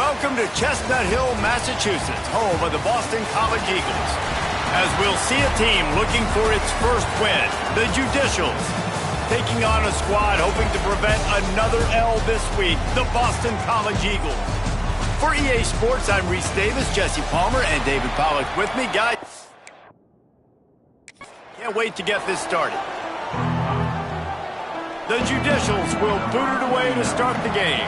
Welcome to Chestnut Hill, Massachusetts, home of the Boston College Eagles. As we'll see a team looking for its first win, the Judicials, taking on a squad hoping to prevent another L this week, the Boston College Eagles. For EA Sports, I'm Reese Davis, Jesse Palmer, and David Pollack with me. Guys, can't wait to get this started. The Judicials will boot it away to start the game.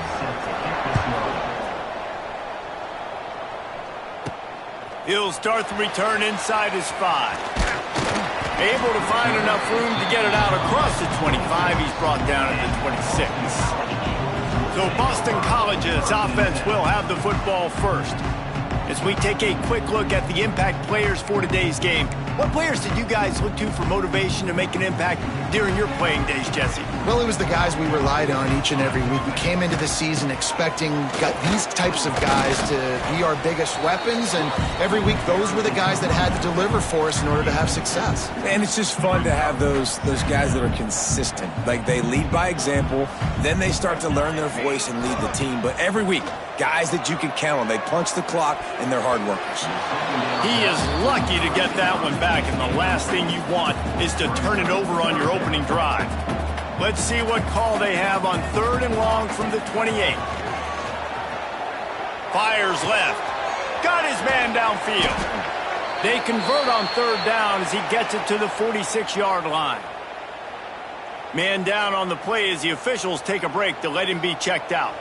He'll start the return inside his 5. Able to find enough room to get it out across the 25. He's brought down at the 26. So Boston College's offense will have the football first. As we take a quick look at the impact players for today's game, what players did you guys look to for motivation to make an impact during your playing days, Jesse? Well, it was the guys we relied on each and every week. We came into the season expecting these types of guys to be our biggest weapons, and every week those were the guys that had to deliver for us in order to have success. And it's just fun to have those guys that are consistent. Like, they lead by example, then they start to learn their voice and lead the team. But every week, guys that you can count on. They punch the clock, and they're hard workers. He is lucky to get that one back, and the last thing you want is to turn it over on your opening drive. Let's see what call they have on 3rd and long from the 28. Fires left. Got his man downfield. They convert on 3rd down as he gets it to the 46-yard line. Man down on the play as the officials take a break to let him be checked out.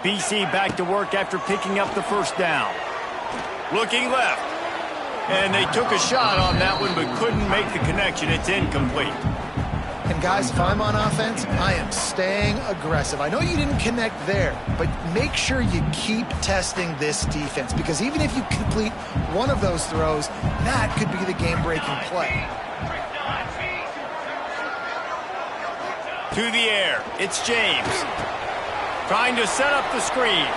BC back to work after picking up the first down. Looking left. And they took a shot on that one but couldn't make the connection. It's incomplete. And guys, if I'm on offense, I am staying aggressive. I know you didn't connect there, but make sure you keep testing this defense, because even if you complete one of those throws, that could be the game-breaking play. To the air, it's James. Trying to set up the screen.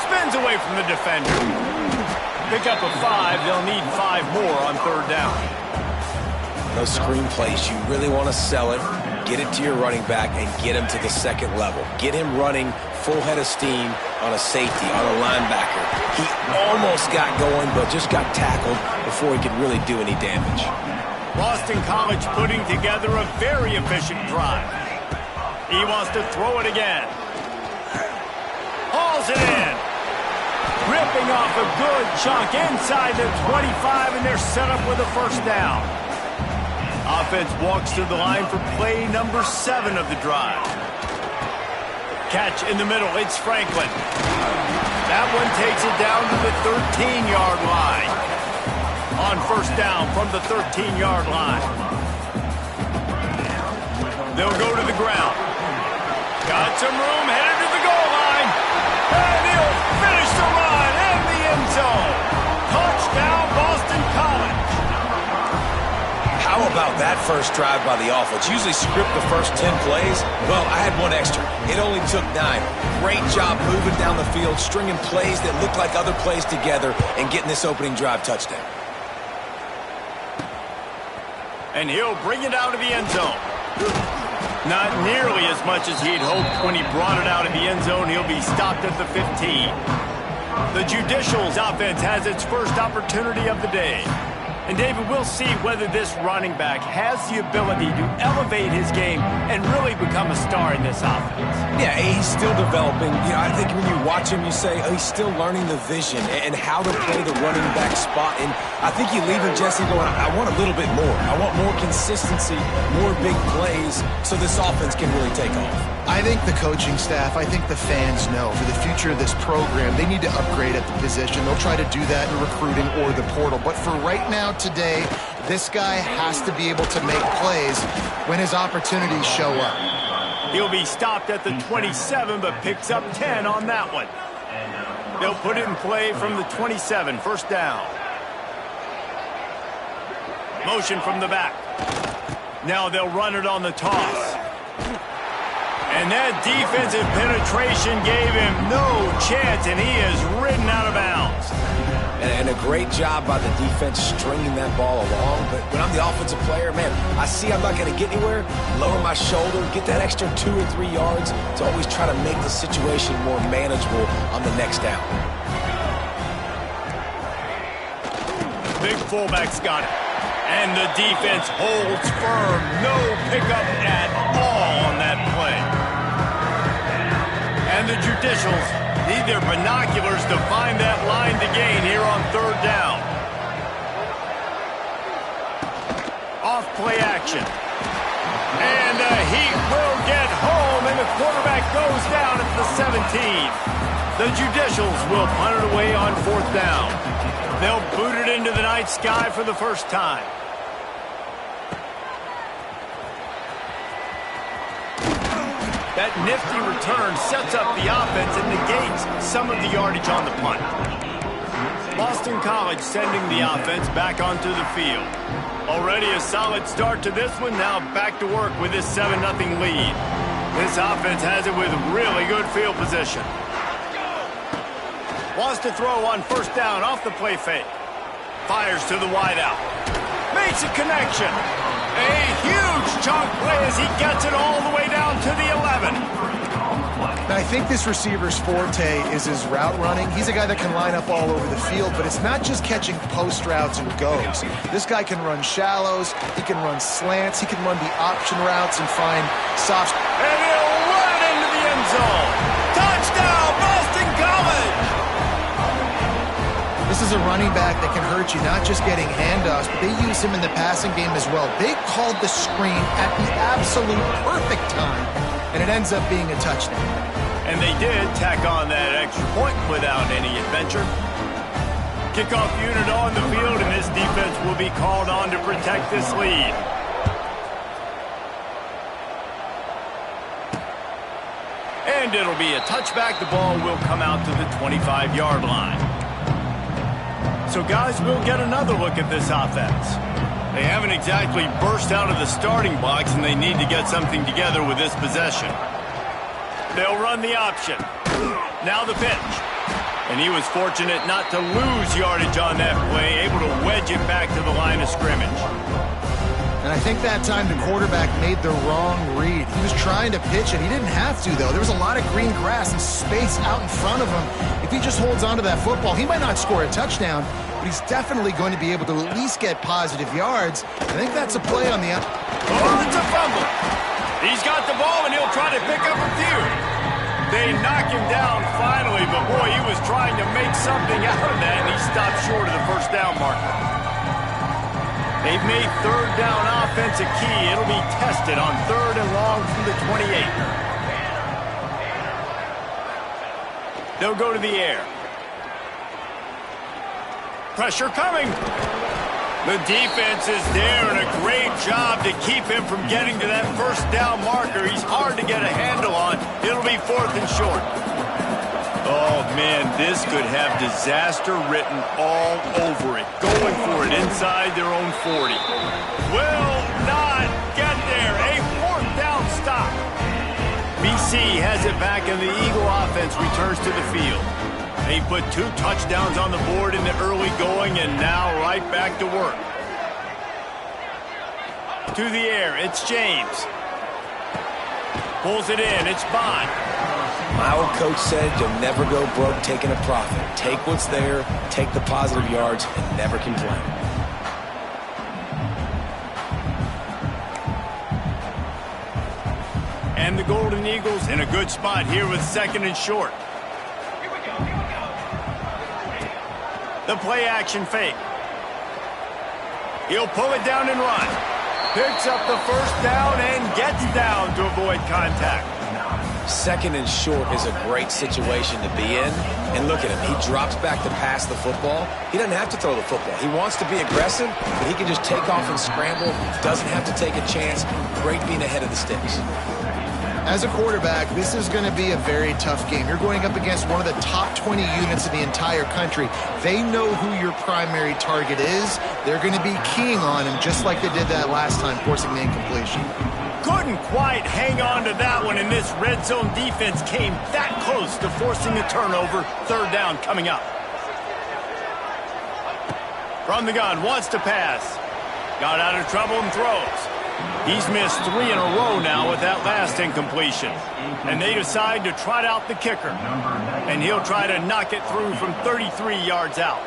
Spins away from the defender. Pick up a 5. They'll need 5 more on 3rd down. Those screen plays, you really want to sell it, get it to your running back, and get him to the second level. Get him running full head of steam on a safety, on a linebacker. He almost got going, but just got tackled before he could really do any damage. Boston College putting together a very efficient drive. He wants to throw it again. Hauls it in. Ripping off a good chunk inside the 25, and they're set up with a first down. Offense walks to the line for play number 7 of the drive. Catch in the middle. It's Franklin. That one takes it down to the 13-yard line. On first down from the 13-yard line. They'll go to the ground. Got some room, headed to the goal line. And he'll finish the run in the end zone. Touchdown, Boston College. How about that first drive by the offense? Usually script the first 10 plays. Well, I had one extra. It only took 9. Great job moving down the field, stringing plays that look like other plays together, and getting this opening drive touchdown. And he'll bring it out of the end zone. Not nearly as much as he'd hoped when he brought it out of the end zone. He'll be stopped at the 15. The Judicials offense has its first opportunity of the day. And, David, we'll see whether this running back has the ability to elevate his game and really become a star in this offense. Yeah, he's still developing. You know, I think when you watch him, you say, oh, he's still learning the vision and how to play the running back spot. And I think you leave him, Jesse, going, I want a little bit more. I want more consistency, more big plays, so this offense can really take off. I think the coaching staff, I think the fans know for the future of this program, they need to upgrade at the position. They'll try to do that in recruiting or the portal. But for right now, today, this guy has to be able to make plays when his opportunities show up. He'll be stopped at the 27, but picks up 10 on that one. They'll put it in play from the 27, first down. Motion from the back. Now they'll run it on the toss. And that defensive penetration gave him no chance, and he is ridden out of bounds. And a great job by the defense stringing that ball along. But when I'm the offensive player, man, I see I'm not going to get anywhere, lower my shoulder, get that extra 2 or 3 yards to always try to make the situation more manageable on the next down. Big fullback's got it. And the defense holds firm. No pickup at all on that play. And the Judicials need their binoculars to find that line to gain here on 3rd down. Off play action. And he will get home, and the quarterback goes down at the 17. The Judicials will punt it away on 4th down. They'll boot it into the night sky for the first time. That nifty return sets up the offense and negates some of the yardage on the punt. Boston College sending the offense back onto the field. Already a solid start to this one. Now back to work with this 7-0 lead. This offense has it with really good field position. Wants to throw on 1st down off the play fake. Fires to the wideout. Makes a connection. A huge chunk play as he gets it all the way down to the 11. Now, I think this receiver's forte is his route running. He's a guy that can line up all over the field, but it's not just catching post routes and goes. This guy can run shallows, he can run slants, he can run the option routes and find soft. And he'll run it into the end zone. Touchdown, Boston College! This is a running back that can hurt you, not just getting handoffs, but they use him in the passing game as well. They called the screen at the absolute perfect time, and it ends up being a touchdown. And they did tack on that extra point without any adventure. Kickoff unit on the field, and this defense will be called on to protect this lead. And it'll be a touchback. The ball will come out to the 25-yard line. So, guys, we'll get another look at this offense. They haven't exactly burst out of the starting blocks, and they need to get something together with this possession. They'll run the option. Now the pitch. And he was fortunate not to lose yardage on that play, able to wedge it back to the line of scrimmage. And I think that time the quarterback made the wrong read. He was trying to pitch it. He didn't have to, though. There was a lot of green grass and space out in front of him. If he just holds on to that football, he might not score a touchdown, but he's definitely going to be able to at least get positive yards. I think that's a play on the up. Oh, it's a fumble. He's got the ball, and he'll try to pick up a few. They knock him down finally, but boy, he was trying to make something out of that, and he stopped short of the 1st down marker. They've made 3rd down offense a key. It'll be tested on 3rd and long from the 28. They'll go to the air. Pressure coming. The defense is there, and a great job to keep him from getting to that 1st down marker. He's hard to get a handle on. It'll be 4th and short. Oh, man, this could have disaster written all over it. Going for it inside their own 40. Will not get there. A 4th down stop. BC has it back, and the Eagle offense returns to the field. They put 2 touchdowns on the board in the early going, and now right back to work. To the air, it's James. Pulls it in, it's Bond. My old coach said you'll never go broke taking a profit. Take what's there, take the positive yards, and never complain. And the Golden Eagles in a good spot here with 2nd and short. The play action fake. He'll pull it down and run. Picks up the 1st down and gets down to avoid contact. 2nd and short is a great situation to be in. And look at him. He drops back to pass the football. He doesn't have to throw the football. He wants to be aggressive, but he can just take off and scramble. Doesn't have to take a chance. Great being ahead of the sticks. As a quarterback, this is going to be a very tough game. You're going up against one of the top 20 units in the entire country. They know who your primary target is. They're going to be keying on him, just like they did that last time, forcing the incompletion. Couldn't quite hang on to that one, and this red zone defense came that close to forcing a turnover. 3rd down coming up. From the gun, wants to pass. Got out of trouble and throws. He's missed 3 in a row now with that last incompletion. And they decide to trot out the kicker. And he'll try to knock it through from 33 yards out.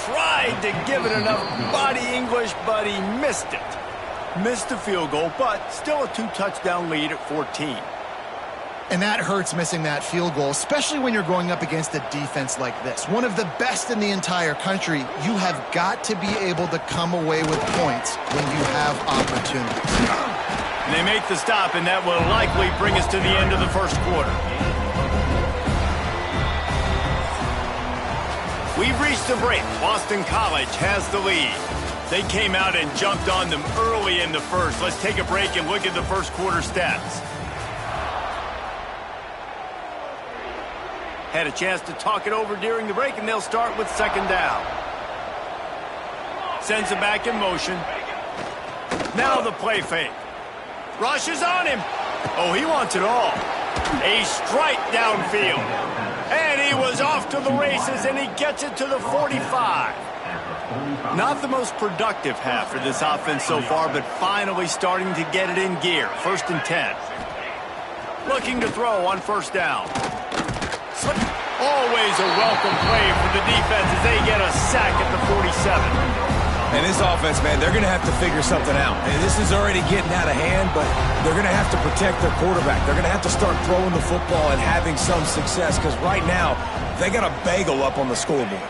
Tried to give it enough body English, but he missed it. Missed the field goal, but still a 2-touchdown lead at 14. And that hurts, missing that field goal, especially when you're going up against a defense like this. One of the best in the entire country. You have got to be able to come away with points when you have opportunities. And they make the stop, and that will likely bring us to the end of the first quarter. We've reached the break. Boston College has the lead. They came out and jumped on them early in the first. Let's take a break and look at the first quarter stats. Had a chance to talk it over during the break, and they'll start with second down. Sends it back in motion. Now the play fake. Rushes on him. Oh, he wants it all. A strike downfield. And he was off to the races, and he gets it to the 45. Not the most productive half for this offense so far, but finally starting to get it in gear. 1st and 10. Looking to throw on first down. Always a welcome play for the defense as they get a sack at the 47. And this offense, man, they're going to have to figure something out. And this is already getting out of hand, but they're going to have to protect their quarterback. They're going to have to start throwing the football and having some success because right now they got a bagel up on the scoreboard.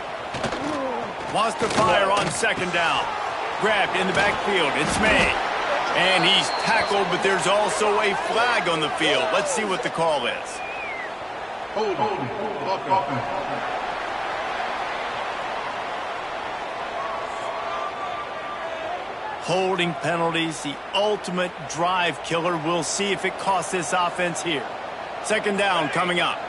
Wants to fire on second down. Grabbed in the backfield. It's May. And he's tackled, but there's also a flag on the field. Let's see what the call is. Holding penalties, the ultimate drive killer. We'll see if it costs this offense here. Second down coming up.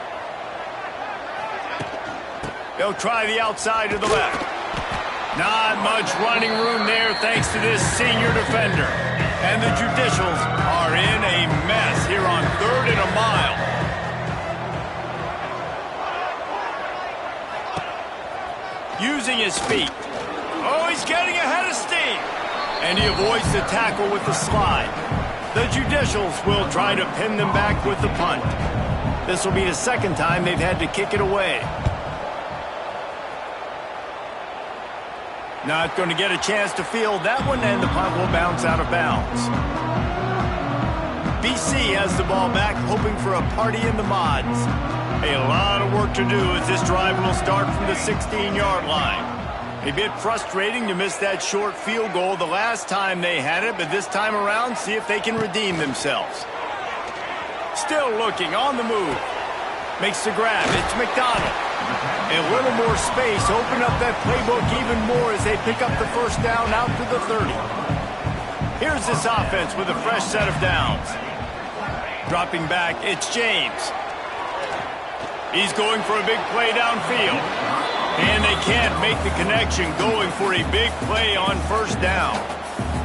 They'll try the outside to the left. Not much running room there thanks to this senior defender. And the Judicials are in a mess here on 3rd and a mile. Using his feet. Oh, he's getting ahead of steam. And he avoids the tackle with the slide. The Judicials will try to pin them back with the punt. This will be the second time they've had to kick it away. Not going to get a chance to field that one, and the punt will bounce out of bounds. BC has the ball back, hoping for a party in the mods. A lot of work to do as this drive will start from the 16-yard line. A bit frustrating to miss that short field goal the last time they had it, but this time around, see if they can redeem themselves. Still looking, on the move. Makes the grab. It's McDonald. A little more space. Open up that playbook even more as they pick up the first down out to the 30. Here's this offense with a fresh set of downs. Dropping back, it's James. He's going for a big play downfield. And they can't make the connection, going for a big play on first down.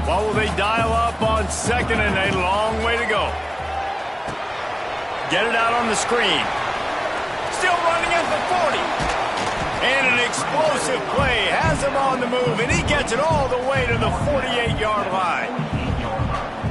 What will they dial up on second, and a long way to go. Get it out on the screen. Still running at the 40. And an explosive play has him on the move, and he gets it all the way to the 48-yard line.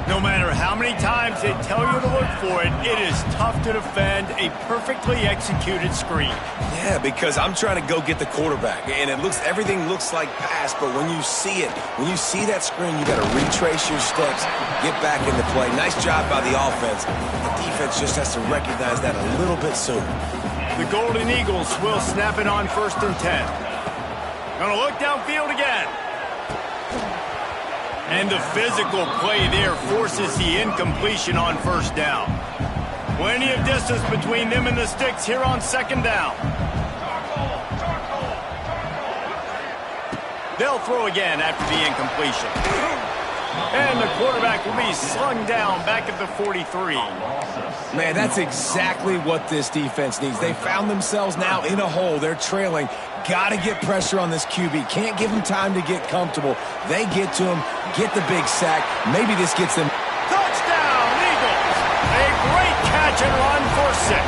No matter how many times they tell you to look for it, it is tough to defend a perfectly executed screen. Yeah, because I'm trying to go get the quarterback, and everything looks like pass, but when you see it, when you see that screen, you got to retrace your steps, get back into play. Nice job by the offense. The defense just has to recognize that a little bit sooner. The Golden Eagles will snap it on 1st and 10. Gonna look downfield again. And the physical play there forces the incompletion on first down. Plenty of distance between them and the sticks here on second down. They'll throw again after the incompletion. And the quarterback will be slung down back at the 43. Man, that's exactly what this defense needs. They found themselves now in a hole. They're trailing. Got to get pressure on this QB. Can't give him time to get comfortable. They get to him, get the big sack. Maybe this gets them. Touchdown, Eagles! A great catch and run for 6.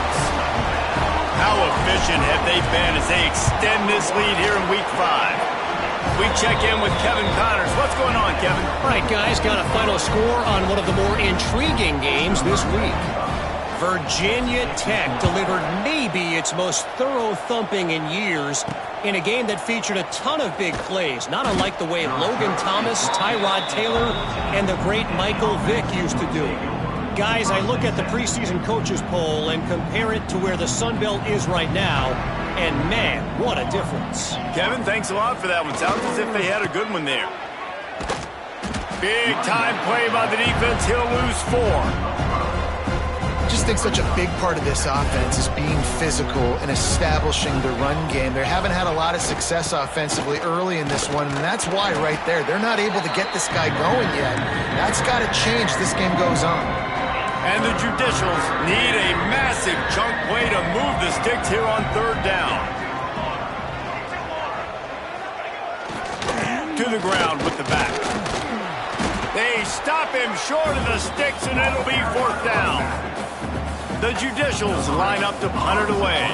How efficient have they been as they extend this lead here in Week 5? We check in with Kevin Connors. What's going on, Kevin? All right, guys, got a final score on one of the more intriguing games this week. Virginia Tech delivered maybe its most thorough thumping in years in a game that featured a ton of big plays, not unlike the way Logan Thomas, Tyrod Taylor, and the great Michael Vick used to do it. Guys, I look at the preseason coaches poll and compare it to where the Sun Belt is right now, and man, what a difference. Kevin, thanks a lot for that one. Sounds as if they had a good one there. Big time play by the defense. He'll lose 4. I just think such a big part of this offense is being physical and establishing the run game. They haven't had a lot of success offensively early in this one, and that's why right there, they're not able to get this guy going yet. That's got to change. This game goes on. And the Judicials need a massive chunk play to move the sticks here on 3rd down. To the ground with the back. They stop him short of the sticks, and it'll be 4th down. The Judicials line up to punt it away.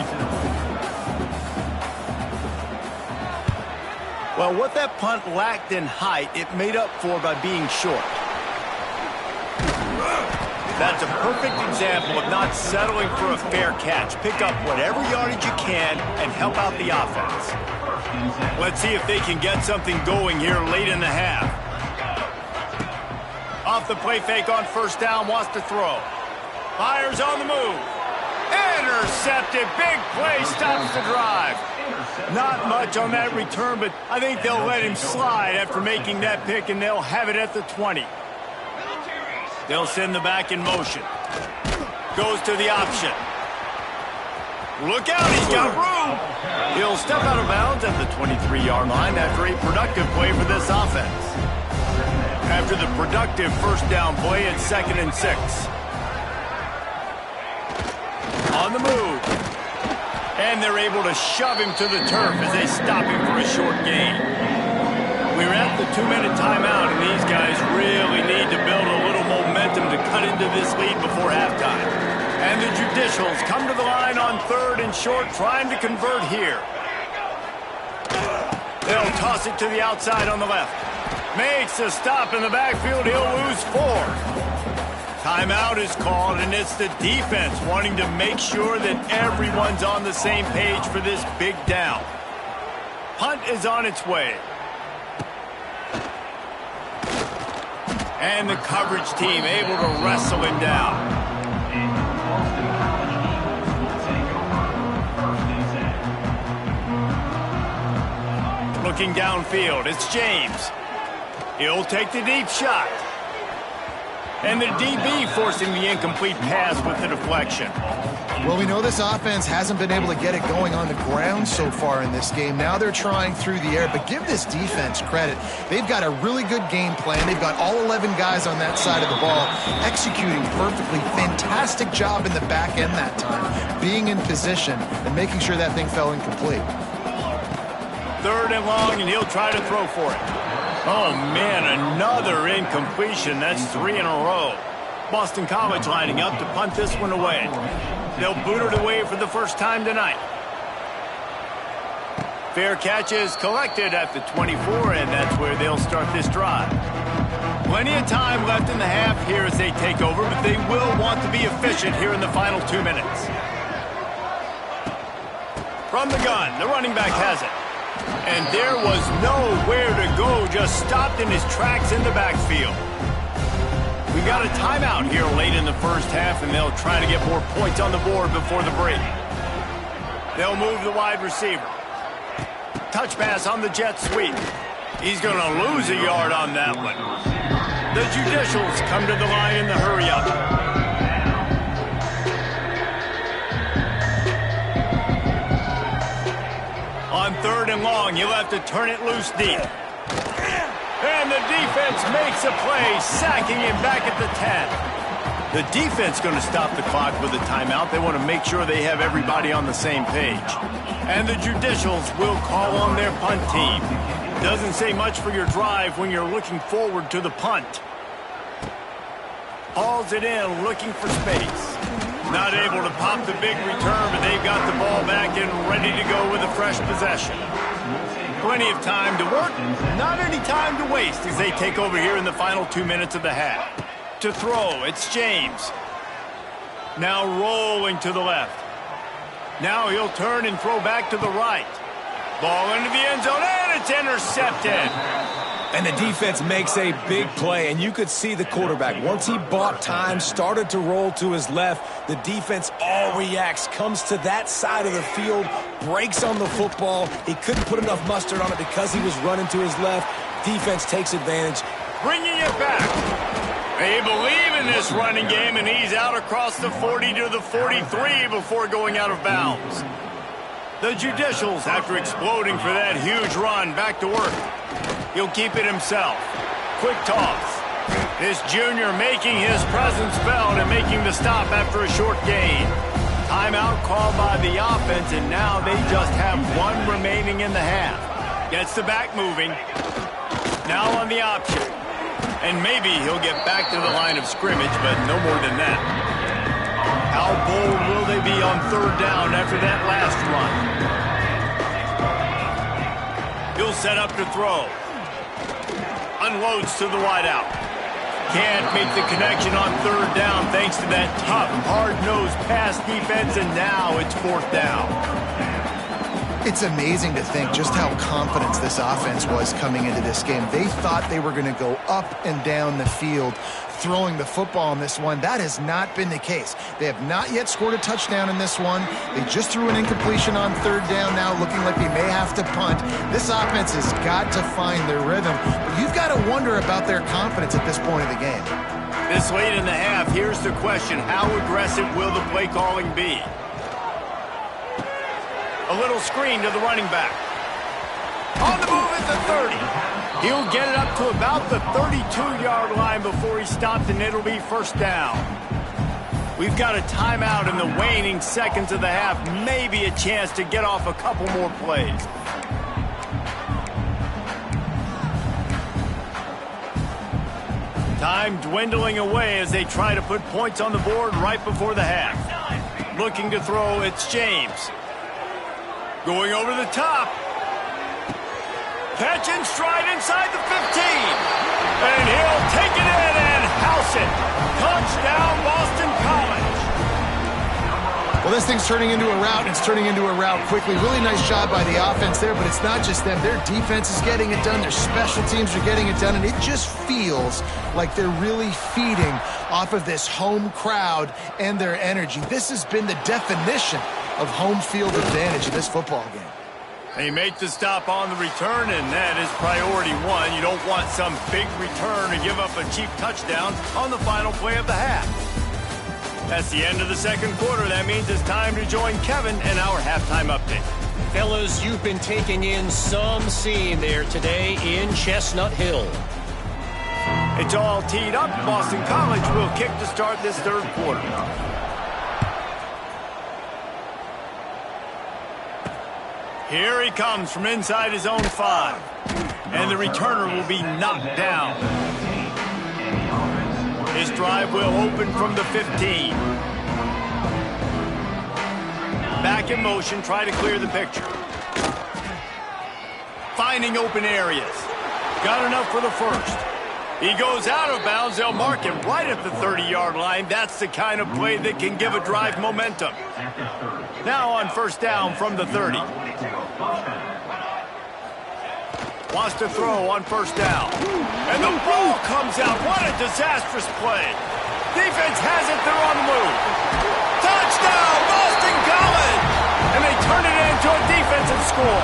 Well, what that punt lacked in height, it made up for by being short. That's a perfect example of not settling for a fair catch. Pick up whatever yardage you can and help out the offense. Let's see if they can get something going here late in the half. Off the play fake on 1st down, wants to throw. Fires on the move. Intercepted. Big play, stops the drive. Not much on that return, but I think they'll let him slide after making that pick, and they'll have it at the 20. They'll send the back in motion. Goes to the option. Look out, he's got room. He'll step out of bounds at the 23-yard line after a productive play for this offense. After the productive 1st down play, it's 2nd and 6. On the move. And they're able to shove him to the turf as they stop him for a short gain. We're at the 2-minute timeout, and these guys really need to build a little momentum to cut into this lead before halftime. And the Judicials come to the line on 3rd and short, trying to convert here. They'll toss it to the outside on the left. Makes a stop in the backfield. He'll lose 4. Timeout is called, and it's the defense wanting to make sure that everyone's on the same page for this big down. Punt is on its way. And the coverage team able to wrestle him down. Looking downfield, it's James. He'll take the deep shot. And the DB forcing the incomplete pass with the deflection. Well, we know this offense hasn't been able to get it going on the ground so far in this game. Now they're trying through the air, but give this defense credit. They've got a really good game plan. They've got all 11 guys on that side of the ball executing perfectly. Fantastic job in the back end that time, being in position and making sure that thing fell incomplete. 3rd and long, and he'll try to throw for it. Oh, man, another incompletion. That's 3 in a row. Boston College lining up to punt this one away. They'll boot it away for the first time tonight. Fair catch is collected at the 24, and that's where they'll start this drive. Plenty of time left in the half here as they take over, but they will want to be efficient here in the final 2 minutes. From the gun, the running back has it. And there was nowhere to go, just stopped in his tracks in the backfield. We got a timeout here late in the first half, and they'll try to get more points on the board before the break. They'll move the wide receiver. Touch pass on the jet sweep. He's going to lose a yard on that one. The Judicials come to the line in the hurry-up. On 3rd and long, you'll have to turn it loose deep. And the defense makes a play, sacking him back at the 10. The defense going to stop the clock with a timeout. They want to make sure they have everybody on the same page. And the Judicials will call on their punt team. Doesn't say much for your drive when you're looking forward to the punt. Hauls it in, looking for space. Not able to pop the big return, but they've got the ball back and ready to go with a fresh possession. Plenty of time to work, not any time to waste as they take over here in the final 2 minutes of the half. To throw, it's James. Now rolling to the left. Now he'll turn and throw back to the right. Ball into the end zone, and it's intercepted. And the defense makes a big play, and you could see the quarterback. Once he bought time, started to roll to his left, the defense all reacts, comes to that side of the field, breaks on the football. He couldn't put enough mustard on it because he was running to his left. Defense takes advantage. Bringing it back. They believe in this running game, and he's out across the 40 to the 43 before going out of bounds. The Judicials, after exploding for that huge run, back to work. He'll keep it himself. Quick toss. This junior making his presence felt and making the stop after a short gain. Timeout called by the offense, and now they just have one remaining in the half. Gets the back moving. Now on the option. And maybe he'll get back to the line of scrimmage, but no more than that. How bold will they be on third down after that last run? He'll set up to throw. Unloads to the wideout. Can't make the connection on third down thanks to that tough, hard-nosed pass defense, and now it's fourth down. It's amazing to think just how confident this offense was coming into this game. They thought they were going to go up and down the field throwing the football in this one. That has not been the case. They have not yet scored a touchdown in this one. They just threw an incompletion on third down now, looking like they may have to punt. This offense has got to find their rhythm. But you've got to wonder about their confidence at this point of the game. This late in the half, here's the question. How aggressive will the play calling be? A little screen to the running back. On the move at the 30. He'll get it up to about the 32-yard line before he stopped, and it'll be first down. We've got a timeout in the waning seconds of the half. Maybe a chance to get off a couple more plays. Time dwindling away as they try to put points on the board right before the half. Looking to throw, it's James. Going over the top. Catch and stride inside the 15. And he'll take it in and house it. Touchdown, Boston College. Well, this thing's turning into a rout, and it's turning into a rout quickly. Really nice job by the offense there, but it's not just them. Their defense is getting it done. Their special teams are getting it done, and it just feels like they're really feeding off of this home crowd and their energy. This has been the definition of home field advantage in this football game. They make the stop on the return, and that is priority one. You don't want some big return to give up a cheap touchdown on the final play of the half. That's the end of the second quarter. That means it's time to join Kevin in our halftime update. Fellas, you've been taking in some scene there today in Chestnut Hill. It's all teed up. Boston College will kick to start this third quarter. Here he comes from inside his own 5. And the returner will be knocked down. His drive will open from the 15. Back in motion, try to clear the picture. Finding open areas. Got enough for the first. He goes out of bounds. They'll mark him right at the 30-yard line. That's the kind of play that can give a drive momentum. Now on first down from the 30. Wants to throw on first down. And the ball comes out. What a disastrous play. Defense has it. They're on the move. Touchdown, Boston College! And they turn it into a defensive score.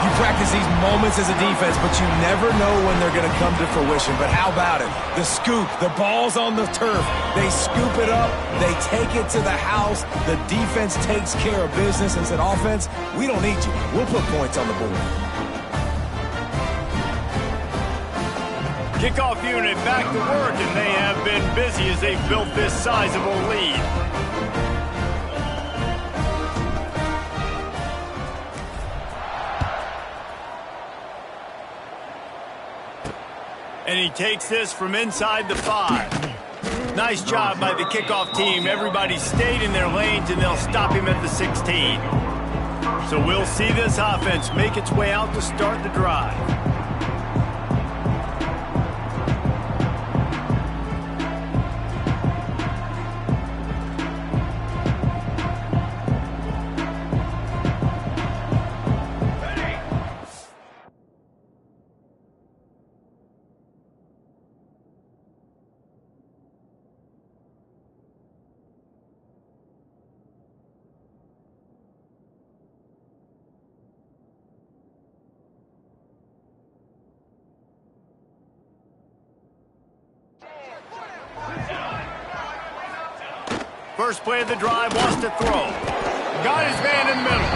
You practice these moments as a defense, but you never know when they're going to come to fruition. But how about it? The scoop, the ball's on the turf. They scoop it up. They take it to the house. The defense takes care of business and said, offense, we don't need you. We'll put points on the board. Kickoff unit back to work, and they have been busy as they've built this sizable lead. And he takes this from inside the 5. Nice job by the kickoff team. Everybody stayed in their lanes, and they'll stop him at the 16. So we'll see this offense make its way out to start the drive. First play of the drive, wants to throw. Got his man in the middle.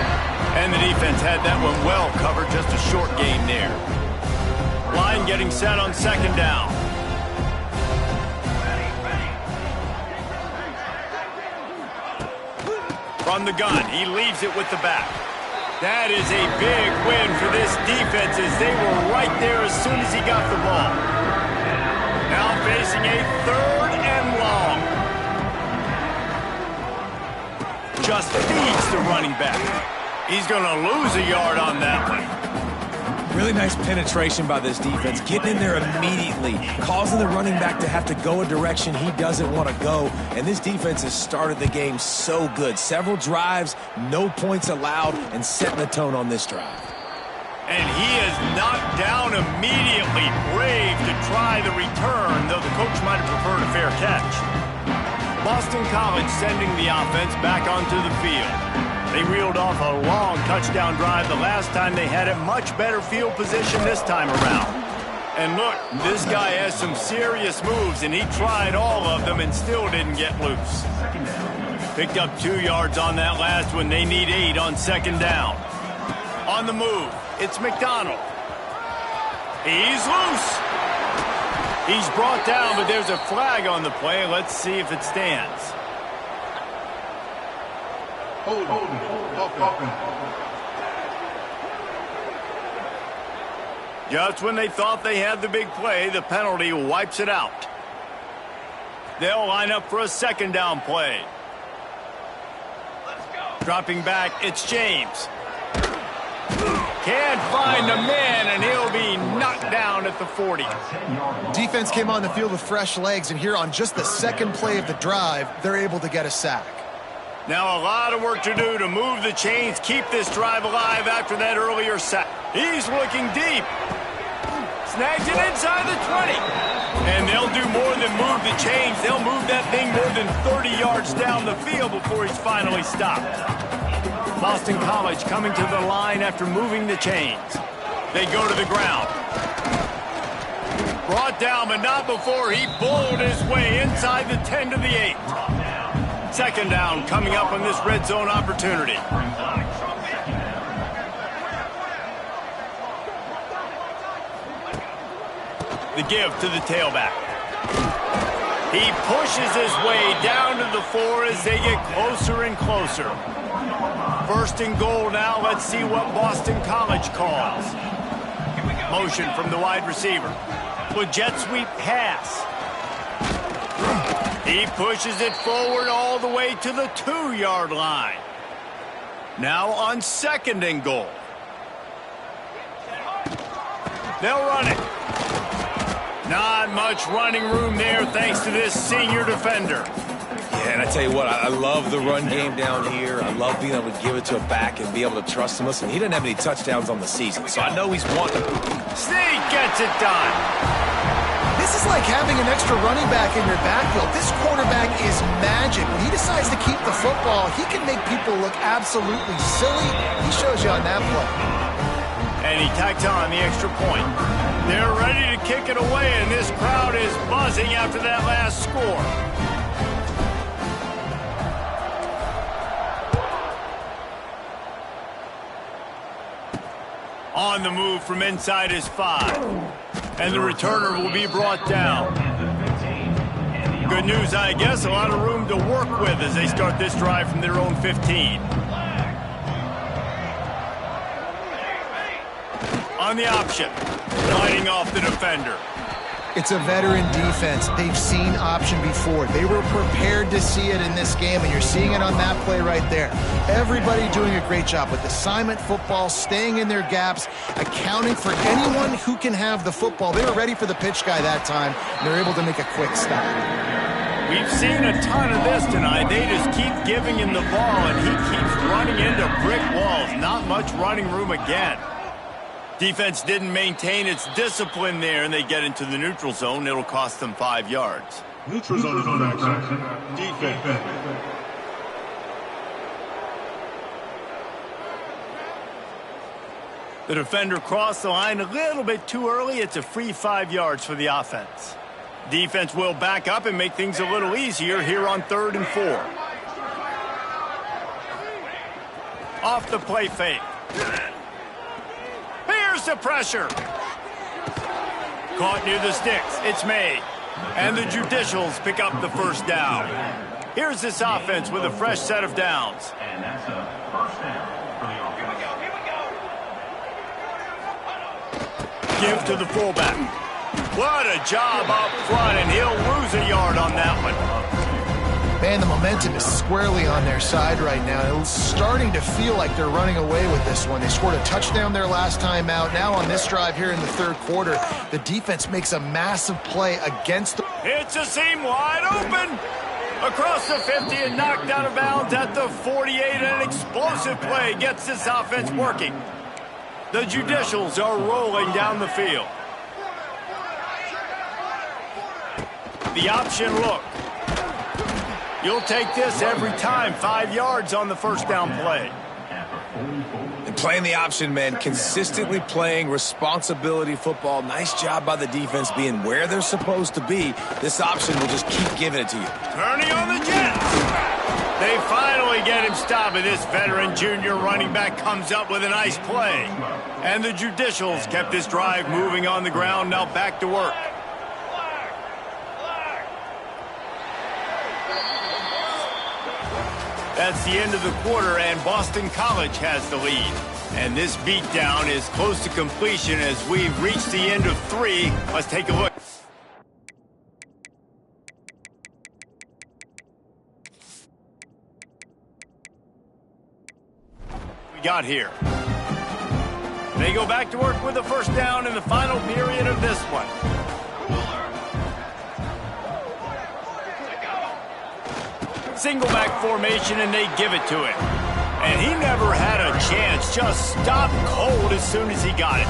And the defense had that one well covered, just a short gain there. Line getting set on second down. From the gun, he leaves it with the back. That is a big win for this defense as they were right there as soon as he got the ball. Now facing a 3rd and long. Just feeds the running back. He's going to lose a yard on that one. Really nice penetration by this defense, getting in there immediately, causing the running back to have to go a direction he doesn't want to go. And this defense has started the game so good. Several drives, no points allowed, and setting the tone on this drive. And he is knocked down immediately. Brave to try the return, though the coach might have preferred a fair catch. Boston College sending the offense back onto the field. They reeled off a long touchdown drive the last time they had a much better field position this time around. And look, this guy has some serious moves, and he tried all of them and still didn't get loose. Picked up 2 yards on that last one. They need 8 on second down. On the move, it's McDonald. He's loose. He's brought down, but there's a flag on the play. Let's see if it stands. Just when they thought they had the big play, the penalty wipes it out. They'll line up for a second down play. Dropping back, it's James. Can't find a man, and he'll be knocked down at the 40. Defense came on the field with fresh legs, and here on just the second play of the drive, they're able to get a sack. Now a lot of work to do to move the chains, keep this drive alive after that earlier sack. He's looking deep. Snags it inside the 20. And they'll do more than move the chains. They'll move that thing more than 30 yards down the field before he's finally stopped. Boston College coming to the line after moving the chains. They go to the ground. Brought down, but not before he bowled his way inside the 10 to the 8. Second down coming up on this red zone opportunity. The give to the tailback. He pushes his way down to the 4 as they get closer and closer. First and goal now. Let's see what Boston College calls. Motion from the wide receiver. With jet sweep pass. He pushes it forward all the way to the 2-yard line. Now on second and goal. They'll run it. Not much running room there thanks to this senior defender. Yeah, and I tell you what, I love the run game down here. I love being able to give it to a back and be able to trust him. Listen, he doesn't have any touchdowns on the season, so I know he's wanting to. Sneak gets it done. This is like having an extra running back in your backfield. This quarterback is magic. When he decides to keep the football, he can make people look absolutely silly. He shows you on that play. And he tacked on the extra point. They're ready to kick it away, and this crowd is buzzing after that last score. On the move from inside his 5. And the returner will be brought down. Good news, I guess, a lot of room to work with as they start this drive from their own 15. On the option, fighting off the defender. It's a veteran defense. They've seen option before. They were prepared to see it in this game, and you're seeing it on that play right there. Everybody doing a great job with assignment football, staying in their gaps, accounting for anyone who can have the football. They were ready for the pitch guy that time, and they're able to make a quick stop. We've seen a ton of this tonight. They just keep giving him the ball, and he keeps running into brick walls. Not much running room again. Defense didn't maintain its discipline there, and they get into the neutral zone. It'll cost them 5 yards. Neutral zone action. Defense. The defender crossed the line a little bit too early. It's a free 5 yards for the offense. Defense will back up and make things a little easier here on 3rd and 4. Off the play fake. Here's the pressure. Caught near the sticks. It's made. And the Judicials pick up the first down. Here's this offense with a fresh set of downs. And that's a first down for the offense. Give to the fullback. What a job up front, and he'll lose a yard on that one. Man, the momentum is squarely on their side right now. It's starting to feel like they're running away with this one. They scored a touchdown their last time out. Now on this drive here in the 3rd quarter, the defense makes a massive play against the... It's a seam wide open. Across the 50 and knocked out of bounds at the 48. An explosive play gets this offense working. The Judicials are rolling down the field. The option look. You'll take this every time. 5 yards on the first down play. And playing the option, man, consistently playing responsibility football. Nice job by the defense being where they're supposed to be. This option will just keep giving it to you. Turning on the Jets. They finally get him stopped, and this veteran junior running back comes up with a nice play. And the Judicials kept this drive moving on the ground. Now back to work. That's the end of the quarter, and Boston College has the lead. And this beatdown is close to completion as we reach the end of 3. Let's take a look. We got here. They go back to work with a first down in the final period of this one. Single back formation, and they give it to him. And he never had a chance. Just stopped cold as soon as he got it.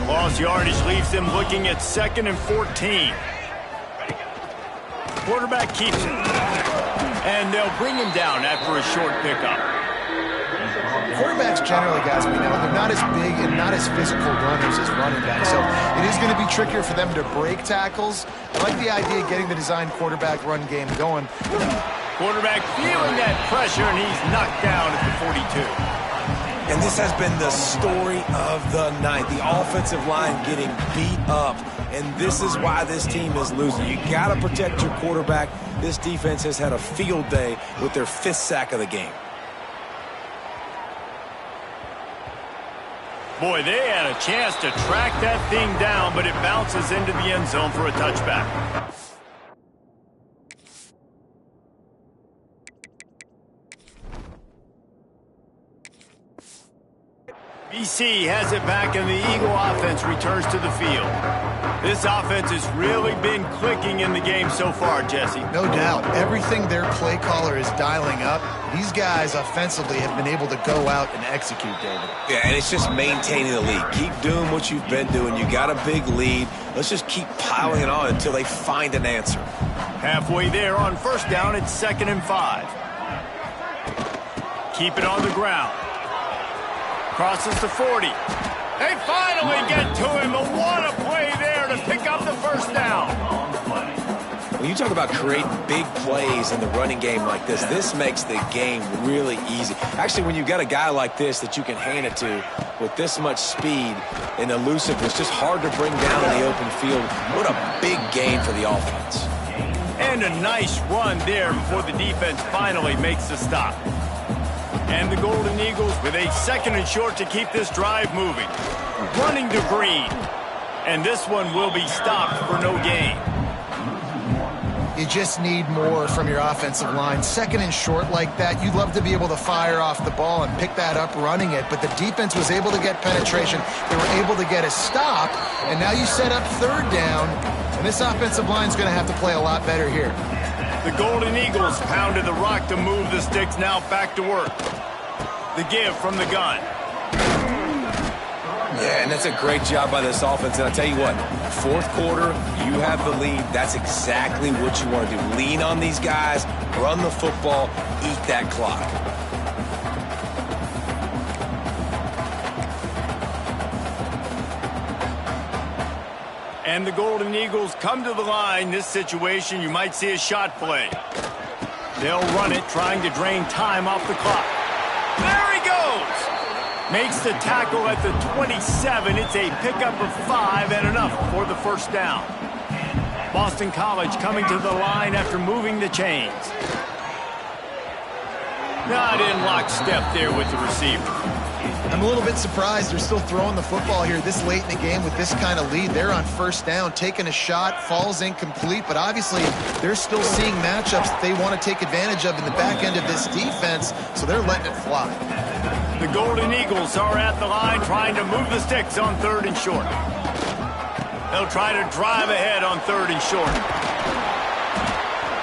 Lost yardage leaves them looking at 2nd and 14. Quarterback keeps it. And they'll bring him down after a short pickup. Quarterbacks generally, guys, we know, they're not as big and not as physical runners as running backs, so it is going to be trickier for them to break tackles. I like the idea of getting the design quarterback run game going. Quarterback feeling that pressure, and he's knocked down at the 42. And this has been the story of the night. The offensive line getting beat up, and this is why this team is losing. You got to protect your quarterback. This defense has had a field day with their 5th sack of the game. Boy, they had a chance to track that thing down, but it bounces into the end zone for a touchback. BC has it back, and the Eagle offense returns to the field. This offense has really been clicking in the game so far, Jesse. No doubt. Everything their play caller is dialing up, these guys offensively have been able to go out and execute, David. Yeah, and it's just maintaining the lead. Keep doing what you've been doing. You got a big lead. Let's just keep piling it on until they find an answer. Halfway there on first down, it's 2nd and 5. Keep it on the ground. Crosses the 40. They finally get to him, but what a play there to pick up the first down. When you talk about creating big plays in the running game like this makes the game really easy. Actually, when you've got a guy like this that you can hand it to with this much speed and elusiveness, just hard to bring down in the open field. What a big gain for the offense. And a nice run there before the defense finally makes the stop. And the Golden Eagles with a 2nd and short to keep this drive moving. Running to Green. And this one will be stopped for no gain. You just need more from your offensive line. Second and short like that, you'd love to be able to fire off the ball and pick that up running it, but the defense was able to get penetration. They were able to get a stop, and now you set up third down, and this offensive line is going to have to play a lot better here. The Golden Eagles pounded the rock to move the sticks, now back to work. The give from the gun. Yeah, and that's a great job by this offense. And I'll tell you what, fourth quarter, you have the lead. That's exactly what you want to do. Lean on these guys, run the football, eat that clock. And the Golden Eagles come to the line. This situation, you might see a shot play. They'll run it, trying to drain time off the clock. There he goes! Makes the tackle at the 27. It's a pickup of 5 and enough for the first down. Boston College coming to the line after moving the chains. Not in lockstep there with the receiver. I'm a little bit surprised they're still throwing the football here this late in the game with this kind of lead. They're on first down, taking a shot, falls incomplete, but obviously they're still seeing matchups that they want to take advantage of in the back end of this defense, so they're letting it fly. The Golden Eagles are at the line trying to move the sticks on third and short. They'll try to drive ahead on third and short.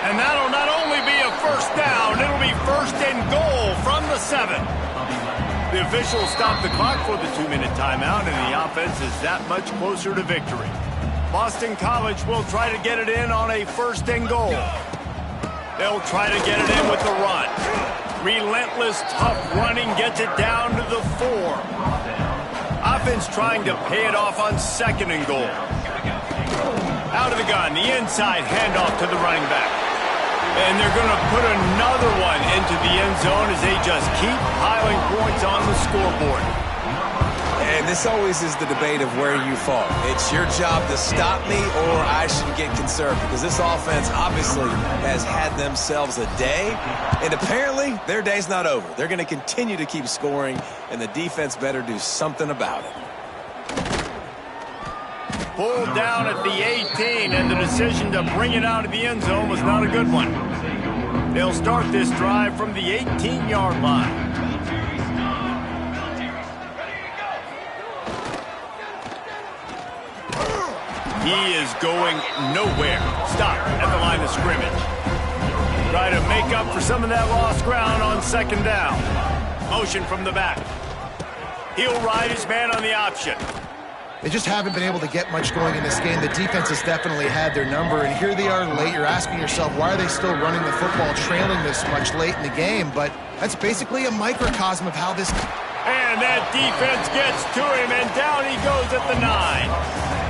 And that'll not only be a first down, it'll be first and goal from the 7. The officials stop the clock for the 2-minute timeout, and the offense is that much closer to victory. Boston College will try to get it in on a first and goal. They'll try to get it in with the run. Relentless, tough running gets it down to the 4. Offense trying to pay it off on second and goal. Out of the gun, the inside handoff to the running back. And they're going to put another one into the end zone as they just keep piling points on the scoreboard. And this always is the debate of where you fall. It's your job to stop me, or I should get concerned, because this offense obviously has had themselves a day, and apparently their day's not over. They're going to continue to keep scoring, and the defense better do something about it. Pulled down at the 18, and the decision to bring it out of the end zone was not a good one. They'll start this drive from the 18-yard line. He is going nowhere. Stop at the line of scrimmage. Try to make up for some of that lost ground on second down. Motion from the back. He'll ride his man on the option. They just haven't been able to get much going in this game. The defense has definitely had their number, and here they are late. You're asking yourself, why are they still running the football, trailing this much late in the game? But that's basically a microcosm of how this... And that defense gets to him, and down he goes at the 9.